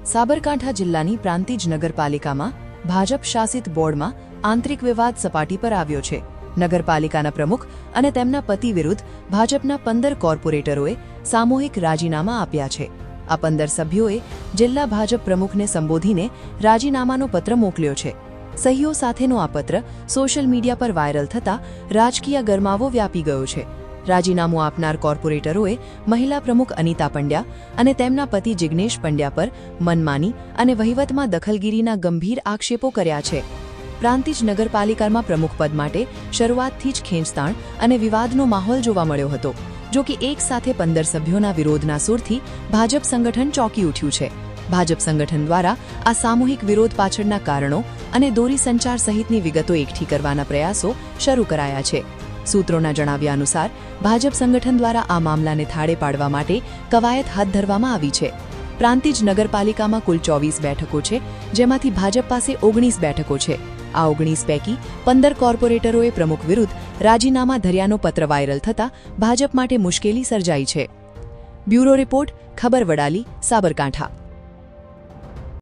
સાબરકાંઠા જિલ્લાની પ્રાંતિજ નગરપાલિકામાં ભાજપ શાસિત બોર્ડમાં આંતરિક વિવાદ સપાટી પર આવ્યો છે. નગરપાલિકાના પ્રમુખ અને તેમના પતિ વિરુદ્ધ ભાજપના 15 કોર્પોરેટરોએ સામૂહિક રાજીનામા આપ્યા છે. આ 15 સભ્યોએ જિલ્લા ભાજપ પ્રમુખને સંબોધીને રાજીનામાનો પત્ર મોકલ્યો છે. સહીઓ સાથેનો આ પત્ર સોશિયલ મીડિયા પર વાયરલ થતાં રાજકીય ગરમાવો વ્યાપી ગયો છે. રાજીનામું આપનાર કોર્પોરેટરોએ મહિલા પ્રમુખ અનિતા પંડ્યા અને તેમના પતિ જિગ્નેશ પંડ્યા પર મનમાની અને વહીવટમાં દખલગીરીના ગંભીર આક્ષેપો કર્યા છે. પ્રાંતિજ નગરપાલિકામાં પ્રમુખ પદ માટે શરૂઆતથી જ ખેંચતાણ અને વિવાદનો માહોલ જોવા મળ્યો હતો. જો કે એક સાથે 15 સભ્યોના વિરોધના સૂરથી ભાજપ સંગઠન ચોંકી ઉઠ્યું છે. ભાજપ સંગઠન દ્વારા આ સામૂહિક વિરોધ પાછળના કારણો અને દોરી સંચાર સહિતની વિગતો એકઠી કરવાના પ્રયાસો શરૂ કરાયા છે. સૂત્રોના જણાવ્યા અનુસાર ભાજપ સંગઠન દ્વારા આ મામલાને થાળે પાડવા માટે કવાયત હાથ ધરવામાં આવી છે. પ્રાંતિજ નગરપાલિકામાં કુલ 24 બેઠકો છે, જેમાંથી ભાજપ પાસે 19 બેઠકો છે. આ 19 પૈકી 15 કોર્પોરેટરોએ પ્રમુખ વિરુદ્ધ રાજીનામા ધર્યાનો પત્ર વાયરલ થતાં ભાજપ માટે મુશ્કેલી સર્જાઈ છે. બ્યુરો રિપોર્ટ, ખબર વડાલી, સાબરકાંઠા.